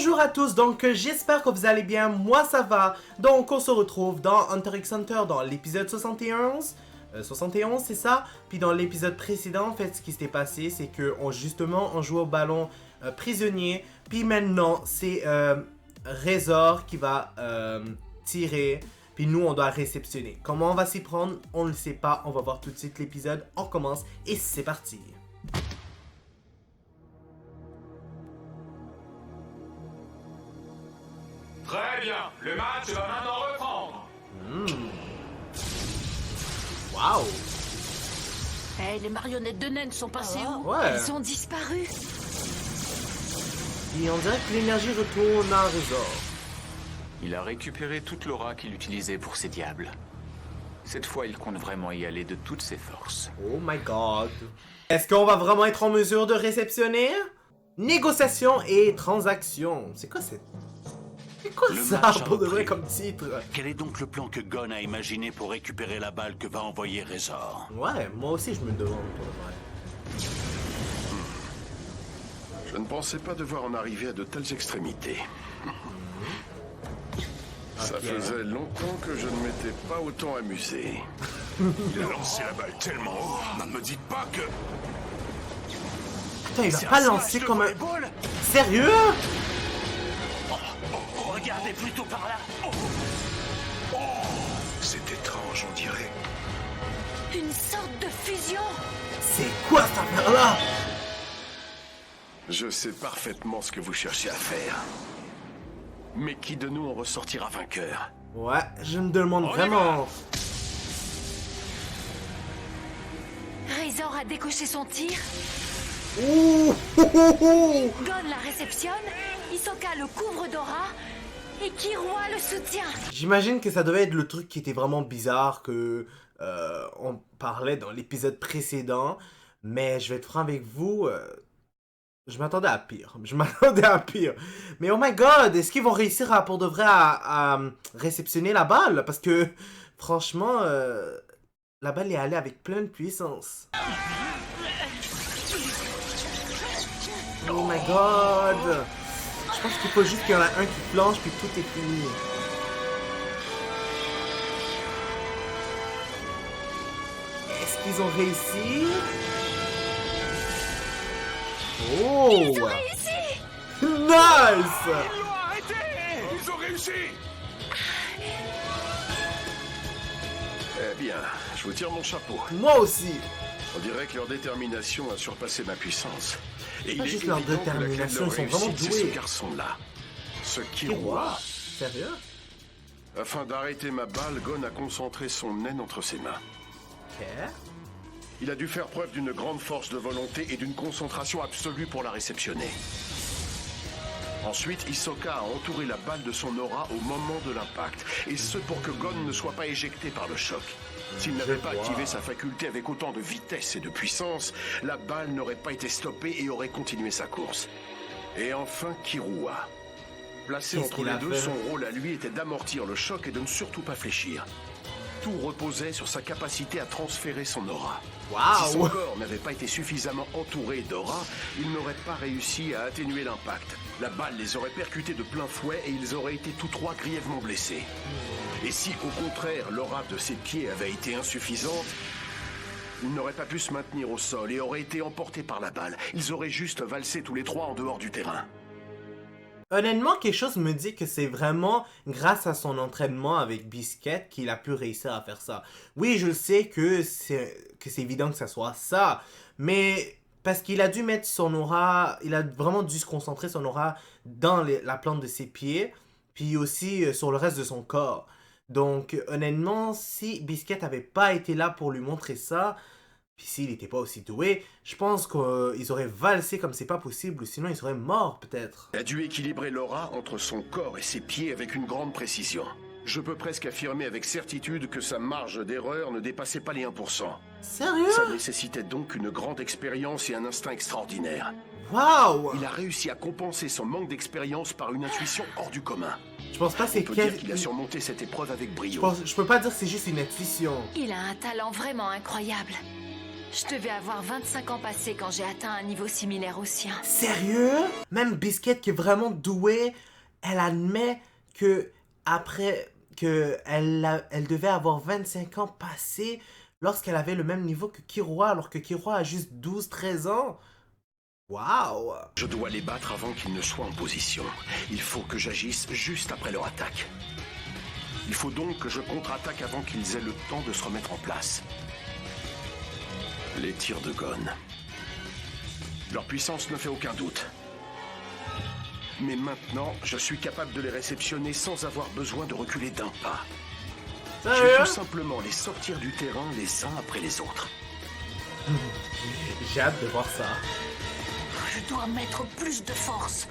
Bonjour à tous, donc j'espère que vous allez bien, moi ça va. Donc on se retrouve dans Hunter x Hunter dans l'épisode 71. 71 c'est ça. Puis dans l'épisode précédent, en fait ce qui s'était passé c'est que justement on joue au ballon prisonnier. Puis maintenant c'est Razor qui va tirer. Puis nous on doit réceptionner. Comment on va s'y prendre, on ne le sait pas. On va voir tout de suite l'épisode, on commence et c'est parti. Très bien, le match va maintenant reprendre. Waouh. Eh, les marionnettes de naines sont passées où? Ouais. Elles ont disparu. Et on dirait que l'énergie retourne à Razor. Il a récupéré toute l'aura qu'il utilisait pour ses diables. Cette fois, il compte vraiment y aller de toutes ses forces. Oh my god. Est-ce qu'on va vraiment être en mesure de réceptionner? Négociation et transaction. C'est quoi cette... C'est quoi Le ça match a pour de vrai repris. comme titre? Quel est donc le plan que Gon a imaginé pour récupérer la balle que va envoyer Razor? Ouais, moi aussi je me demande pour de vrai. Je ne pensais pas devoir en arriver à de telles extrémités. Ça Ok. faisait longtemps que je ne m'étais pas autant amusé. Il a lancé la balle tellement haut. Ne me dites pas que... Putain, il va pas lancer comme un... Ball. Sérieux? Regardez plutôt par là. C'est étrange, on dirait. Une sorte de fusion. C'est quoi cette affaire-là? Je sais parfaitement ce que vous cherchez à faire. Mais qui de nous en ressortira vainqueur? Ouais, je me demande vraiment... Razor a décoché son tir. Ouh! Gon la réceptionne. Hisoka le couvre d'aura. Et Killua le soutient. J'imagine que ça devait être le truc qui était vraiment bizarre que on parlait dans l'épisode précédent. Mais je vais être franc avec vous, je m'attendais à pire. Je m'attendais à pire. Mais oh my god, est-ce qu'ils vont réussir à, pour de vrai à réceptionner la balle? Parce que franchement, la balle est allée avec plein de puissance. Oh my god. Je pense qu'il faut juste qu'il y en a un qui planche puis tout est fini. Est-ce qu'ils ont réussi? Oh! Ils ont réussi. Nice! Ils l'ont arrêté. Ils ont réussi. Eh bien, je vous tire mon chapeau. Moi aussi! On dirait que leur détermination a surpassé ma puissance. Et pas il est juste leur évident que la clé de détermination, leur ils sont vraiment réussite, c'est doués. ce garçon-là. Ce Et Killua. wow. Sérieux? Afin d'arrêter ma balle, Gon a concentré son naine entre ses mains. Ok. Il a dû faire preuve d'une grande force de volonté et d'une concentration absolue pour la réceptionner. Ensuite, Hisoka a entouré la balle de son aura au moment de l'impact, et ce pour que Gon ne soit pas éjecté par le choc. S'il n'avait pas vois. activé sa faculté avec autant de vitesse et de puissance, la balle n'aurait pas été stoppée et aurait continué sa course. Et enfin, Killua. Placé Qu'est-ce entre qu'il les a deux, fait? son rôle à lui était d'amortir le choc et de ne surtout pas fléchir. Tout reposait sur sa capacité à transférer son aura. Si son Waouh! corps n'avait pas été suffisamment entouré d'aura, il n'aurait pas réussi à atténuer l'impact. La balle les aurait percutés de plein fouet et ils auraient été tous trois grièvement blessés. Et si, au contraire, l'aura de ses pieds avait été insuffisante, ils n'auraient pas pu se maintenir au sol et auraient été emportés par la balle. Ils auraient juste valsé tous les trois en dehors du terrain. Honnêtement, quelque chose me dit que c'est vraiment grâce à son entraînement avec Biscuit qu'il a pu réussir à faire ça. Oui, je sais que c'est évident que ça soit ça, mais parce qu'il a dû mettre son aura, il a vraiment dû se concentrer son aura dans la plante de ses pieds, puis aussi sur le reste de son corps. Donc, honnêtement, si Biscuit avait pas été là pour lui montrer ça, puis s'il n'était pas aussi doué, je pense qu'ils auraient valsé comme c'est pas possible, ou sinon ils seraient morts peut-être. Il a dû équilibrer l'aura entre son corps et ses pieds avec une grande précision. Je peux presque affirmer avec certitude que sa marge d'erreur ne dépassait pas les 1%. Sérieux? Ça nécessitait donc une grande expérience et un instinct extraordinaire. Waouh! Il a réussi à compenser son manque d'expérience par une intuition hors du commun. Je pense pas que c'est On peut dire qu'il a surmonté cette épreuve avec brio. je peux pas dire que c'est juste une intuition. Il a un talent vraiment incroyable. Je devais avoir 25 ans passés quand j'ai atteint un niveau similaire au sien. Sérieux? Même Biscuit qui est vraiment douée, elle admet que après que elle devait avoir 25 ans passés lorsqu'elle avait le même niveau que Killua, alors que Killua a juste 12-13 ans. Waouh! Je dois les battre avant qu'ils ne soient en position. Il faut que j'agisse juste après leur attaque. Il faut donc que je contre-attaque avant qu'ils aient le temps de se remettre en place. Les tirs de Gon. Leur puissance ne fait aucun doute. Mais maintenant, je suis capable de les réceptionner sans avoir besoin de reculer d'un pas. Je vais tout simplement les sortir du terrain les uns après les autres. J'ai hâte de voir ça. Je dois mettre plus de force.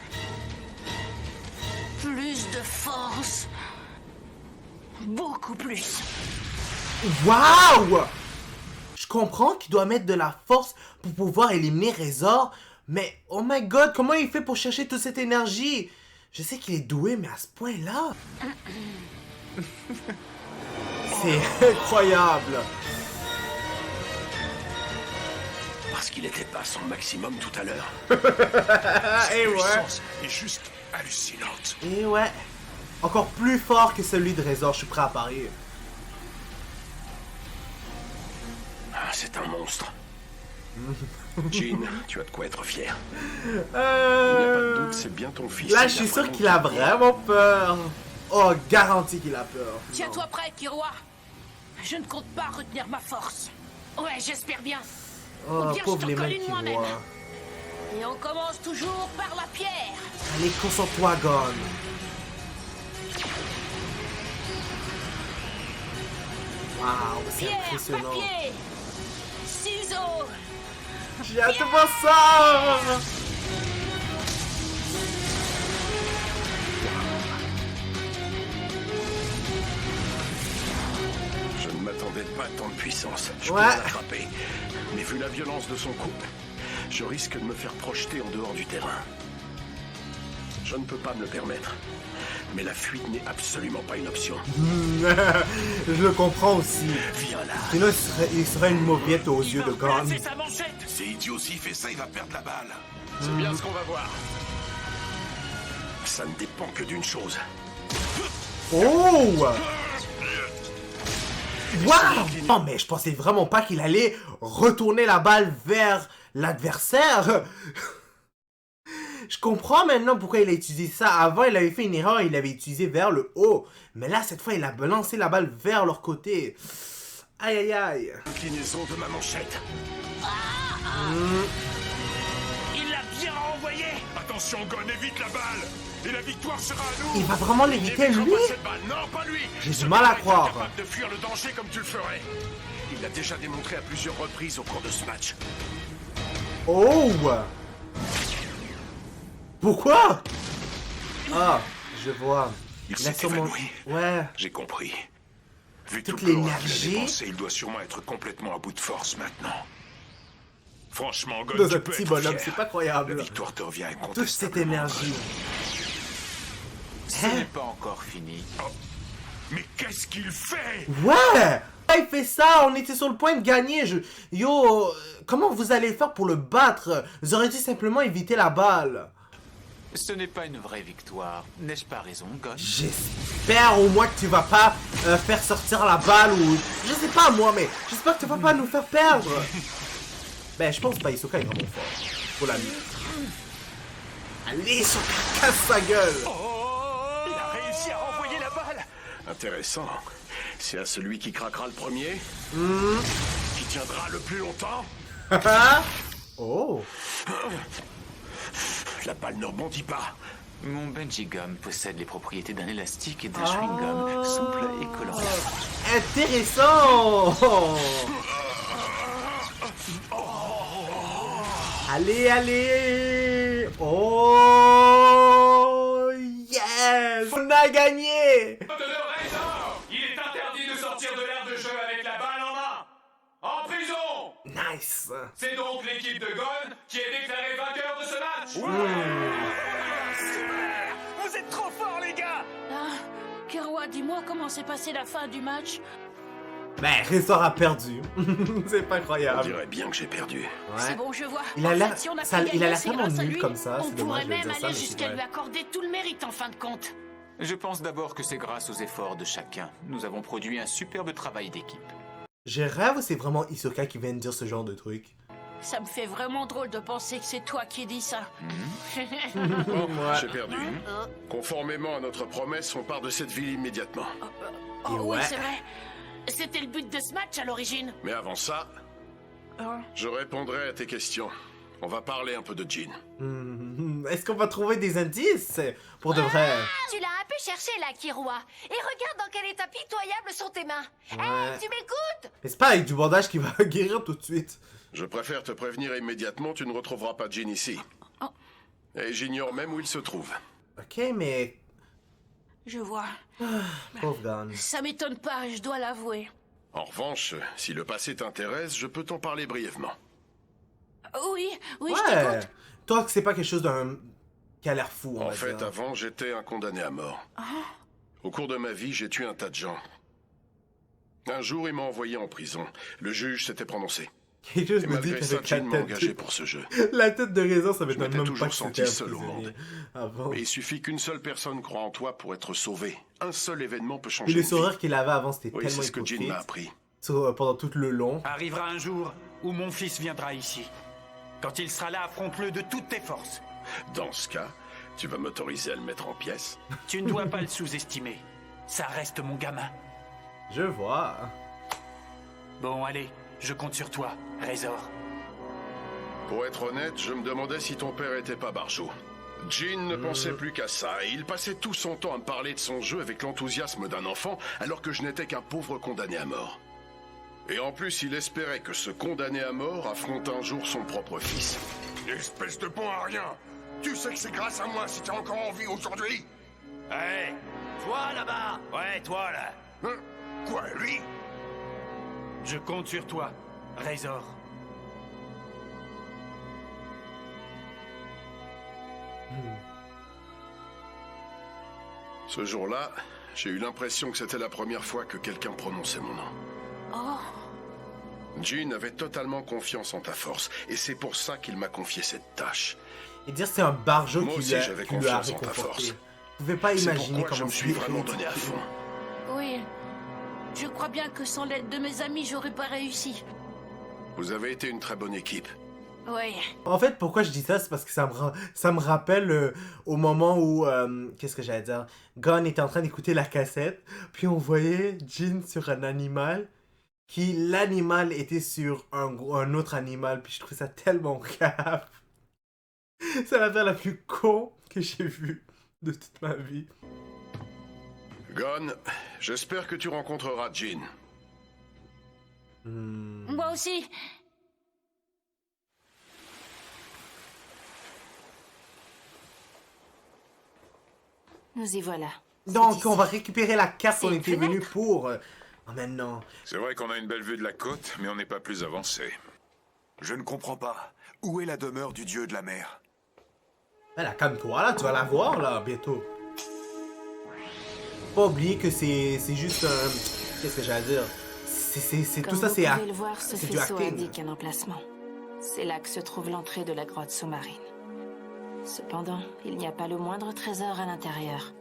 Plus de force. Beaucoup plus. Waouh! Je comprends qu'il doit mettre de la force pour pouvoir éliminer Razor, mais oh my god, comment il fait pour chercher toute cette énergie? Je sais qu'il est doué, mais à ce point-là... C'est incroyable! Parce qu'il n'était pas à son maximum tout à l'heure. Et ouais! Est juste hallucinante. Et ouais! Encore plus fort que celui de Razor, je suis prêt à parier. Ah, c'est un monstre. Jean, tu as de quoi être fier. Il n'y a pas de doute, c'est bien ton fils. Là, je suis sûr qu'il a vraiment peur. Oh, garanti qu'il a peur. Tiens-toi prêt, Killua. Je ne compte pas retenir ma force. Ouais, j'espère bien. Oh, Ou bien pauvre je les t'en colle mecs une qui moi-même. voient. Et on commence toujours par la pierre. Allez, concentre-toi, Gon. Waouh, c'est Pierre, impressionnant. papier, ciseaux. J'ai hâte de voir ça. Je ne m'attendais pas à tant de puissance. Je Ouais. peux l'attraper. Mais vu la violence de son coup, je risque de me faire projeter en dehors du terrain. Je ne peux pas me le permettre. Mais la fuite n'est absolument pas une option. Je le comprends aussi. Viens là. Sinon, il serait une mauviette aux yeux de Gon. C'est sa manchette. C'est idiot, s'il fait ça, il va perdre la balle. C'est bien ce qu'on va voir. Ça ne dépend que d'une chose. Oh! Waouh! Non, mais je pensais vraiment pas qu'il allait retourner la balle vers l'adversaire. Je comprends maintenant pourquoi il a utilisé ça. Avant, il avait fait une erreur, il l'avait utilisé vers le haut. Mais là, cette fois, il a lancé la balle vers leur côté. Aïe, aïe, aïe. Inclinaison de ma manchette. Il l'a bien renvoyé. Attention, Gon, évite la balle. Et la victoire sera à nous. Il va vraiment l'éviter, N'évitera lui? pas cette balle. Non, pas lui. J'ai Ce du mal à gars est croire. incapable de fuir le danger comme tu le ferais. Il l'a déjà démontré à plusieurs reprises au cours de ce match. Oh! Pourquoi? Ah, je vois. Il Il a s'est sûrement... évanoui. Ouais. J'ai compris. Vu Toute tout le l'aura l'énergie. qu'il a dépensé, il doit sûrement être complètement à bout de force maintenant. Franchement, Gon, Dans tu un peux petit être bonhomme, fier. c'est pas La croyable. victoire te revient Toute incontestablement. cette énergie. Ce n'est pas encore fini. Mais qu'est-ce qu'il fait? Ouais! Il fait ça, on était sur le point de gagner. Yo, comment vous allez faire pour le battre? Vous auriez dû simplement éviter la balle. Ce n'est pas une vraie victoire. N'ai-je pas raison, Gon? J'espère au moins que tu vas pas faire sortir la balle ou... Je sais pas moi, mais j'espère que tu vas pas nous faire perdre. Ben, je pense pas, Hisoka est vraiment fort. Faut la nuit. Allez, Hisoka, casse sa gueule. Il a réussi à renvoyer la balle. Intéressant. C'est à celui qui craquera le premier qui tiendra le plus longtemps. Oh. La balle ne rebondit pas. Mon Benji Gum possède les propriétés d'un élastique et d'un chewing-gum, souple et coloré. Intéressant. Allez, allez. Oh, yes. On a gagné. De Razor, il est interdit de sortir de l'aire de jeu avec la balle en main. En prison. Nice. C'est donc l'équipe de Gon qui est déclarée vainqueur de ce match. Vous êtes trop forts, les gars. Ah, Killua, dis-moi comment s'est passée la fin du match. Ben, Razor a perdu. C'est pas On incroyable. dirait bien que j'ai perdu. C'est Ouais. bon, je vois. Il a En l'air- fait, si on a ça- fait il a gagner, l'air c'est tellement grâce à nul lui. comme ça, On c'est dommage pourrait de même dire ça, aller mais c'est jusqu'à vrai. lui accorder tout le mérite en fin de compte. Je pense d'abord que c'est grâce aux efforts de chacun. Nous avons produit un superbe travail d'équipe. Je rêve, c'est vraiment Hisoka qui vient de dire ce genre de truc. Ça me fait vraiment drôle de penser que c'est toi qui dis ça. Bon, Ouais. j'ai perdu. Conformément à notre promesse, on part de cette ville immédiatement. Oh Et oui, ouais. c'est vrai. C'était le but de ce match à l'origine. Mais avant ça, Hein? je répondrai à tes questions. On va parler un peu de Jean. Est-ce qu'on va trouver des indices pour de vrai? Tu l'as un peu cherché, là, Kiroi. Et regarde dans quel état pitoyable sont tes mains. Hé, Ouais. tu m'écoutes? Mais c'est pas avec du bandage qui va guérir tout de suite. Je préfère te prévenir immédiatement, tu ne retrouveras pas Jean ici. Oh. Et j'ignore même où il se trouve. Ok, mais... Je vois. Pauvre Gon. Ça m'étonne pas, je dois l'avouer. En revanche, si le passé t'intéresse, je peux t'en parler brièvement. Oui, je Ouais. t'écoute. Toi, c'est pas quelque chose d'un... qui a l'air fou, on En va fait, dire. avant, j'étais un condamné à mort. Au cours de ma vie, j'ai tué un tas de gens. Un jour, il m'a envoyé en prison. Le juge s'était prononcé. Quelque chose Et me dit malgré ça, qu'avec Jean la m'a engagé tête... pour ce jeu. La tête de Razor, ça Je m'étonne m'étais même toujours pas que senti c'était un seul au prisonnier. monde. Avant. Mais il suffit qu'une seule personne croie en toi pour être sauvée. Un seul événement peut changer Et le une vie. sourire qu'il avait avant, c'était Oui, tellement c'est ce que Jean hypocrite. m'a appris. Pendant tout le long. Arrivera un jour où mon fils viendra ici. Quand il sera là, affronte-le de toutes tes forces. Dans ce cas, tu vas m'autoriser à le mettre en pièces? Tu ne dois pas le sous-estimer. Ça reste mon gamin. Je vois. Bon, allez, je compte sur toi, Razor. Pour être honnête, je me demandais si ton père était pas barjot. Jean ne pensait plus qu'à ça, et il passait tout son temps à me parler de son jeu avec l'enthousiasme d'un enfant, alors que je n'étais qu'un pauvre condamné à mort. Et en plus, il espérait que ce condamné à mort affronte un jour son propre fils. Espèce de bon à rien! Tu sais que c'est grâce à moi si t'es encore en vie aujourd'hui! Hé, toi là-bas. Ouais, toi là. Hein? Quoi, lui? Je compte sur toi, Razor. Ce jour-là, j'ai eu l'impression que c'était la première fois que quelqu'un prononçait mon nom. Oh, Jean avait totalement confiance en ta force, et c'est pour ça qu'il m'a confié cette tâche. Et dire c'est un barjo Moi qui aussi, lui a, j'avais qui lui a confiance en ta réconforté. force. Vous pouvez pas C'est imaginer pourquoi je comment me suis c'est vraiment donné à ridicule. fond. oui. Je crois bien que sans l'aide de mes amis, j'aurais pas réussi. Vous avez été une très bonne équipe. Oui. En fait, pourquoi je dis ça, c'est parce que ça me rappelle au moment où, qu'est-ce que j'allais dire, Gon était en train d'écouter la cassette, puis on voyait Jin sur un animal, l'animal était sur un autre animal, puis je trouvais ça tellement grave. C'est l'affaire la plus con que j'ai vue de toute ma vie. Gon, j'espère que tu rencontreras Jean. Moi aussi. Nous y voilà. Donc, on va récupérer la carte C'est qu'on une était venu fenêtre. pour. Oh, maintenant. C'est vrai qu'on a une belle vue de la côte, mais on n'est pas plus avancé. Je ne comprends pas. Où est la demeure du dieu de la mer? Ben là, calme-toi, là, tu vas la voir, là, bientôt. Faut pas oublier que c'est juste un... Qu'est-ce que j'allais dire? C'est tout Comme ça, vous c'est pouvez le voir, ce c'est du faisceau acting. indique un emplacement. C'est là que se trouve l'entrée de la grotte sous-marine. Cependant, il n'y a pas le moindre trésor à l'intérieur.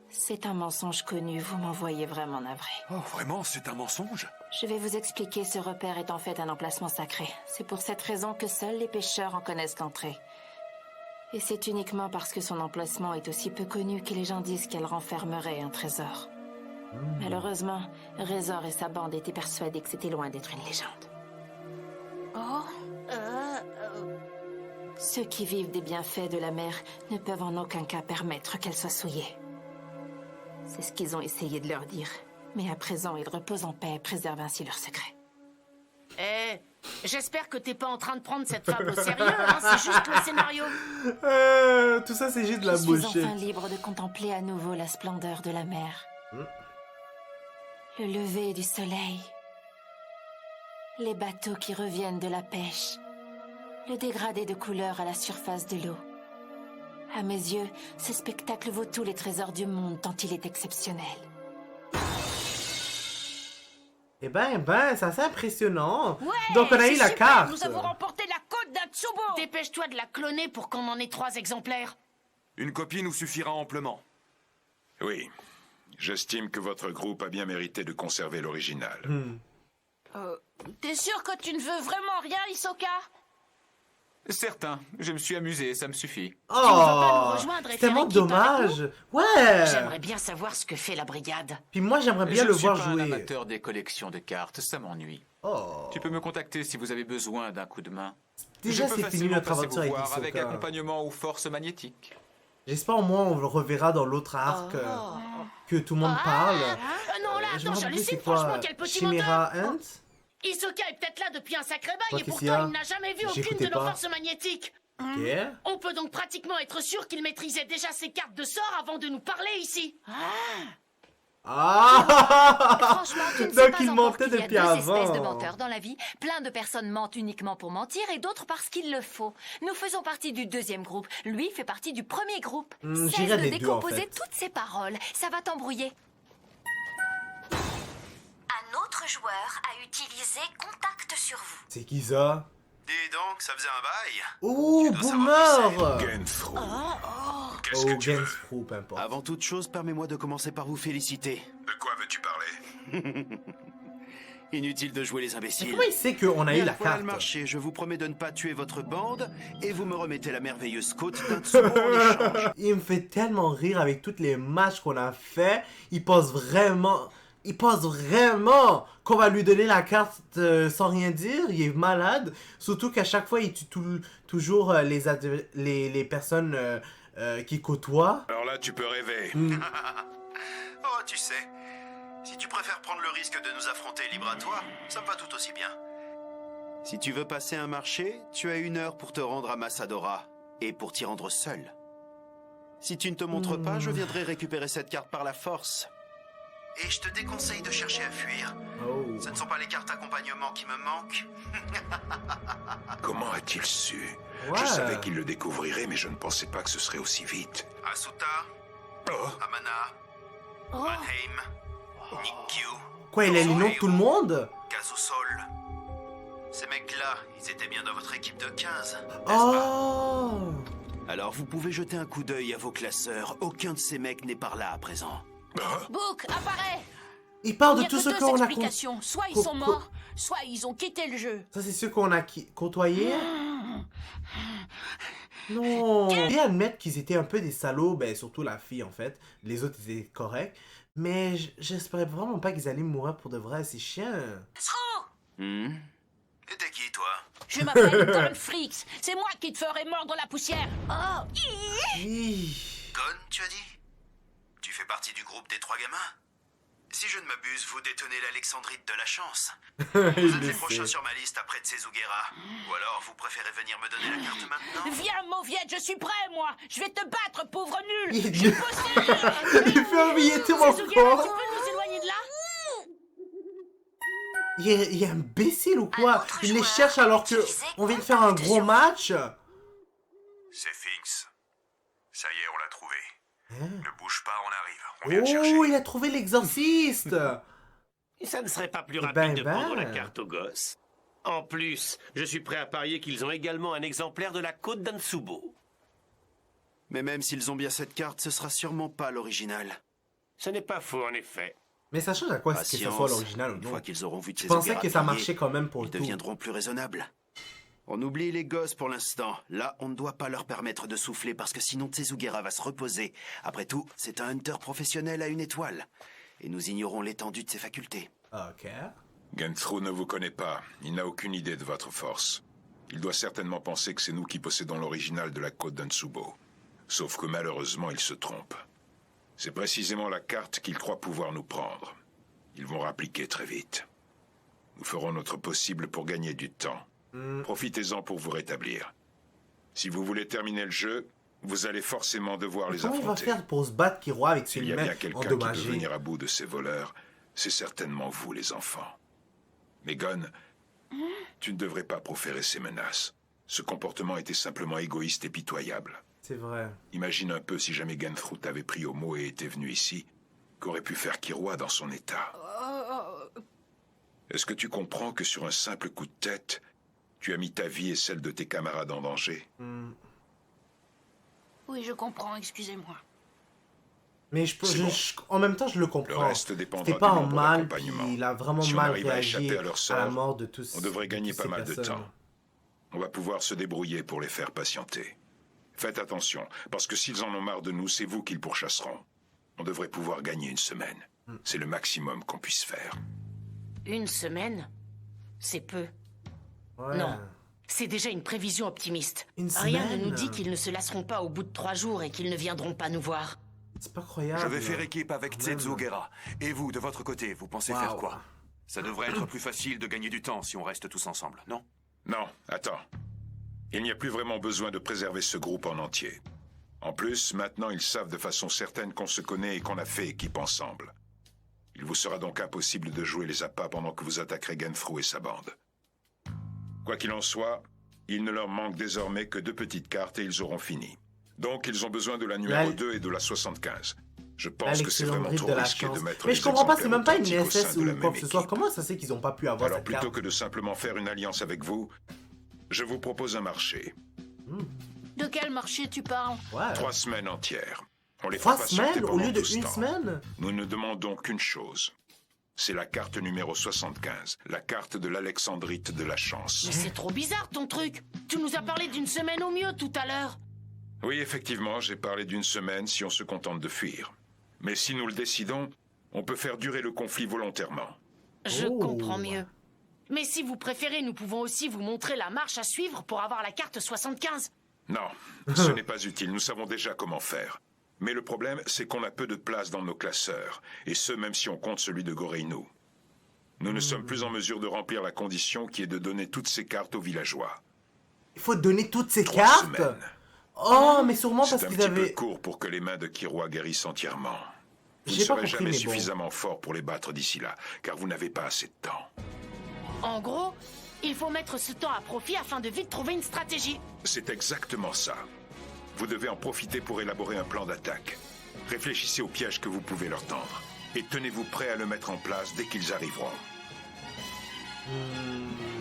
C'est un mensonge connu, vous m'en voyez vraiment navré. Oh, vraiment, c'est un mensonge? Je vais vous expliquer, ce repère est en fait un emplacement sacré. C'est pour cette raison que seuls les pêcheurs en connaissent l'entrée. Et c'est uniquement parce que son emplacement est aussi peu connu que les gens disent qu'elle renfermerait un trésor. Malheureusement, Razor et sa bande étaient persuadés que c'était loin d'être une légende. Oh. Ceux qui vivent des bienfaits de la mer ne peuvent en aucun cas permettre qu'elle soit souillée. C'est ce qu'ils ont essayé de leur dire. Mais à présent, ils reposent en paix et préservent ainsi leur secret. Eh, j'espère que t'es pas en train de prendre cette fable au sérieux, hein, c'est juste le scénario. Tout ça, c'est juste de la Je suis bullshit. enfin libre de contempler à nouveau la splendeur de la mer. Le lever du soleil. Les bateaux qui reviennent de la pêche. Le dégradé de couleurs à la surface de l'eau. À mes yeux, ce spectacle vaut tous les trésors du monde tant il est exceptionnel. c'est assez impressionnant. Ouais, Donc on a c'est eu la super, carte. Nous avons remporté la côte d'Atsubo. Dépêche-toi de la cloner pour qu'on en ait 3 exemplaires. Une copie nous suffira amplement. Oui. J'estime que votre groupe a bien mérité de conserver l'original. T'es sûr que tu ne veux vraiment rien, Hisoka? Certain, je me suis amusé, ça me suffit. Oh, Tu ne veux pas nous rejoindre et c'est faire tellement équipe avec dommage. Ouais. J'aimerais bien savoir ce que fait la brigade. Puis moi, j'aimerais bien je le ne suis voir pas un jouer. amateur des collections de cartes, ça m'ennuie. Oh. Tu peux me contacter si vous avez besoin d'un coup de main. Déjà, Je peux c'est fini facilement notre passer aventure vous avec voir avec Hisoka. accompagnement ou force magnétique. J'espère au moins on le reverra dans l'autre arc que tout le monde parle. Non, là, Je me attends, rappelle plus j'hallucine, c'est quoi, franchement, quel petit Chimera menteur. Hunt. Hisoka est peut-être là depuis un sacré Quoi bail et qu'est-ce qu'il y a? pourtant il n'a jamais vu aucune J'écoutais de nos pas. forces magnétiques. Ok. On peut donc pratiquement être sûr qu'il maîtrisait déjà ses cartes de sort avant de nous parler ici. Ah. Franchement, tu ne sais Donc pas il encore mentait qu'il y a depuis deux espèces de avant. menteurs dans la vie. Plein de personnes mentent uniquement pour mentir et d'autres parce qu'il le faut. Nous faisons partie du deuxième groupe. Lui fait partie du premier groupe. Cesse j'irais de des deux, en décomposer fait. toutes ces paroles. Ça va t'embrouiller. Un autre joueur a utilisé contact sur vous. C'est qui ça? Dis donc, ça faisait un bail. Oh, Tu dois savoir Boomer! Genfro. Qu'est-ce Oh, que tu veux? Gensfro, peu importe. Avant toute chose, permets-moi de commencer par vous féliciter. De quoi veux-tu parler? Inutile de jouer les imbéciles. Comment il sait qu'on a eu Bien, la voilà carte? le marché. Je vous promets de ne pas tuer votre bande et vous me remettez la merveilleuse côte d'Atsubo en échange. Il me fait tellement rire avec tous les matchs qu'on a fait. Il pense vraiment qu'on va lui donner la carte sans rien dire. Il est malade. Surtout qu'à chaque fois, il tue toujours les personnes qu'il côtoie. Alors là, tu peux rêver. Oh, tu sais, si tu préfères prendre le risque de nous affronter libre à toi, ça me va tout aussi bien. Si tu veux passer un marché, tu as 1 heure pour te rendre à Massadora et pour t'y rendre seul. Si tu ne te montres pas, je viendrai récupérer cette carte par la force. Et je te déconseille de chercher à fuir. Ce ne sont pas les cartes accompagnement qui me manquent. Comment a-t-il su? Ouais. Je savais qu'il le découvrirait, mais je ne pensais pas que ce serait aussi vite. Asuta, Oh, Amana, Mannheim, Nikkyu, Quoi, il a les noms de tout le monde? Kazusol. Ces mecs-là, ils étaient bien dans votre équipe de 15. Oh! Alors vous pouvez jeter un coup d'œil à vos classeurs. Aucun de ces mecs n'est par là à présent. Book, apparaît. Il parle Il de y a tous que ceux deux qu'on a explications. Soit ils sont morts, soit ils ont quitté le jeu. Ça, c'est ceux qu'on a côtoyés? Non! Et admettre qu'ils étaient un peu des salauds, ben surtout la fille en fait. Les autres étaient corrects. Mais j'espérais vraiment pas qu'ils allaient mourir pour de vrai, c'est chiant. Et t'es qui, toi? Je m'appelle Don Freaks. C'est moi qui te ferai mordre la poussière. Oh. Gon, tu as dit? Tu fais partie du groupe des 3 gamins? Si je ne m'abuse, vous détenez l'Alexandrite de la chance. Vous êtes les prochains sur ma liste après Tsezugera. Ou alors, vous préférez venir me donner la carte maintenant? Viens, mauviette, je suis prêt, moi. Je vais te battre, pauvre nul. Il- Je possède. Il fait oublier tout mon Tsezugera, corps. tu peux nous éloigner de là? Il est imbécile ou quoi? Il les cherche alors que on vient de faire un gros match. c'est fixe. Ça y est, on l'a trouvé. Ne bouge pas, on arrive. On Oh, vient te chercher. il a trouvé l'exorciste. Ça ne serait pas plus Eh rapide de ben. prendre la carte aux gosses. En plus, je suis prêt à parier qu'ils ont également un exemplaire de la côte d'Antsubo. Mais même s'ils ont bien cette carte, ce sera sûrement pas l'original. Ce n'est pas faux, en effet. Mais ça change à quoi que ce soit l'original ou Une non? fois qu'ils auront vu Je pensais Tsezugera que ça plier, marchait quand même pour ils tout. deviendront plus raisonnables. On oublie les gosses pour l'instant. Là, on ne doit pas leur permettre de souffler parce que sinon Tsezugera va se reposer. Après tout, c'est un hunter professionnel à 1 étoile. Et nous ignorons l'étendue de ses facultés. Ok. Genfro ne vous connaît pas. Il n'a aucune idée de votre force. Il doit certainement penser que c'est nous qui possédons l'original de la côte d'Antsubo. Sauf que malheureusement, il se trompe. C'est précisément la carte qu'il croit pouvoir nous prendre. Ils vont rappliquer très vite. Nous ferons notre possible pour gagner du temps. Profitez-en pour vous rétablir. Si vous voulez terminer le jeu, vous allez forcément devoir les Comment il va affronter. faire pour se battre Killua avec S'il ses y a mains bien quelqu'un qui peut endommagées? venir à bout de ces voleurs, c'est certainement vous, les enfants. Mais Gon, tu ne devrais pas proférer ces menaces. Ce comportement était simplement égoïste et pitoyable. C'est vrai. Imagine un peu si jamais Genfru t'avait pris au mot et était venu ici. Qu'aurait pu faire Killua dans son état? Est-ce que tu comprends que sur un simple coup de tête, tu as mis ta vie et celle de tes camarades en danger? Oui, je comprends, excusez-moi. Mais en même temps, je le Le comprends. reste dépendra C'était pas du en nombre mal, d'accompagnements. puis il a vraiment Si on mal arrive à réagi échapper à leur à la sort, mort de tous. on devrait gagner toutes pas ces mal de personnes. temps. On va pouvoir se débrouiller pour les faire patienter. Faites attention, parce que s'ils en ont marre de nous, c'est vous qu'ils pourchasseront. On devrait pouvoir gagner une semaine. C'est le maximum qu'on puisse faire. Une semaine? C'est peu. Ouais. Non. C'est déjà une prévision optimiste. Une Rien ne semaine? nous dit qu'ils ne se lasseront pas au bout de 3 jours et qu'ils ne viendront pas nous voir. C'est pas croyable. Je vais faire équipe avec Zetsu Gera. Et vous, de votre côté, vous pensez faire quoi? Ça devrait être plus facile de gagner du temps si on reste tous ensemble, non? Non, attends. Il n'y a plus vraiment besoin de préserver ce groupe en entier. En plus, maintenant, ils savent de façon certaine qu'on se connaît et qu'on a fait équipe ensemble. Il vous sera donc impossible de jouer les appâts pendant que vous attaquerez Genfru et sa bande. Quoi qu'il en soit, il ne leur manque désormais que 2 petites cartes et ils auront fini. Donc, ils ont besoin de la numéro 2 et de la 75. Je pense que c'est vraiment trop risqué de mettre Mais les je comprends pas, c'est même pas une exemplaires authentiques au SS sein de la ou quoi même que ce soit. équipe. Comment ça c'est qu'ils ont pas pu avoir Alors, cette plutôt carte? que de simplement faire une alliance avec vous, je vous propose un marché. De quel marché tu parles? 3 semaines entières. On les 3 fera patienter semaines au pendant lieu de tout ce 1 temps. semaine? Nous ne demandons qu'une chose. C'est la carte numéro 75, la carte de l'Alexandrite de la chance. Mais c'est trop bizarre ton truc. Tu nous as parlé d'une semaine au mieux tout à l'heure. Oui, effectivement, j'ai parlé d'une semaine si on se contente de fuir. Mais si nous le décidons, on peut faire durer le conflit volontairement. Je comprends mieux. Mais si vous préférez, nous pouvons aussi vous montrer la marche à suivre pour avoir la carte 75. Non, ce n'est pas utile, nous savons déjà comment faire. Mais le problème, c'est qu'on a peu de place dans nos classeurs, et ce, même si on compte celui de Goreinu. Nous ne sommes plus en mesure de remplir la condition qui est de donner toutes ces cartes aux villageois. Il faut donner toutes ces 3 cartes? semaines. Oh, mais sûrement parce C'est un qu'ils petit avaient... peu court pour que les mains de Kiroa guérissent entièrement. Vous ne J'ai pas serez compris, jamais mais bon. suffisamment fort pour les battre d'ici là, car vous n'avez pas assez de temps. En gros, il faut mettre ce temps à profit afin de vite trouver une stratégie. C'est exactement ça. Vous devez en profiter pour élaborer un plan d'attaque. Réfléchissez au piège que vous pouvez leur tendre. Et tenez-vous prêt à le mettre en place dès qu'ils arriveront.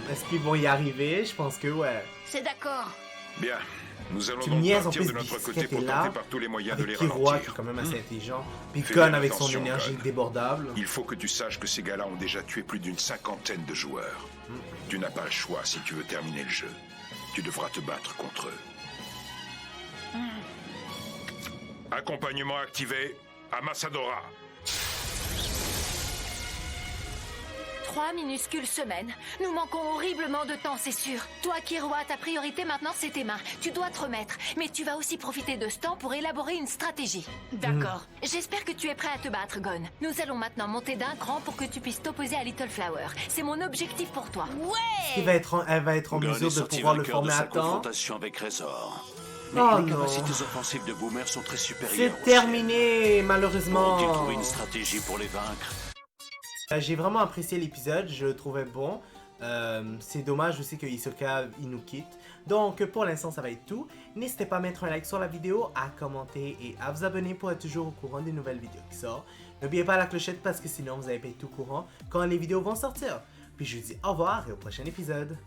Est-ce qu'ils vont y arriver? Je pense que ouais. C'est d'accord. Bien. Nous allons Tu me donc niaises, en partir plus, de notre Biscuit côté est pour là, tenter par tous les moyens de les avec Kiroa, qui ralentir. est quand même assez intelligent. Puis Fais Gon bien avec son attention, énergie Gon. débordable. Il faut que tu saches que ces gars-là ont déjà tué plus d'une 50aine de joueurs. Tu n'as pas le choix si tu veux terminer le jeu. Tu devras te battre contre eux. Accompagnement activé à Massadora. 3 minuscules semaines. Nous manquons horriblement de temps, c'est sûr. Toi, Kiroa, ta priorité maintenant, c'est tes mains. Tu dois te remettre. Mais tu vas aussi profiter de ce temps pour élaborer une stratégie. D'accord. J'espère que tu es prêt à te battre, Gon. Nous allons maintenant monter d'un cran pour que tu puisses t'opposer à Little Flower. C'est mon objectif pour toi. Elle va être en Gon mesure est de sorti pouvoir le vainqueur de former à sa temps. confrontation avec Razor. Mais Oh les non. capacités offensives de Boomer sont très supérieures. C'est terminé, malheureusement. Ont-ils trouvé une stratégie pour les vaincre? J'ai vraiment apprécié l'épisode, je le trouvais bon. C'est dommage aussi que Hisoka il nous quitte. Donc pour l'instant ça va être tout. N'hésitez pas à mettre un like sur la vidéo, à commenter et à vous abonner pour être toujours au courant des nouvelles vidéos qui sortent. N'oubliez pas la clochette parce que sinon vous n'allez pas être tout courant quand les vidéos vont sortir. Puis je vous dis au revoir et au prochain épisode.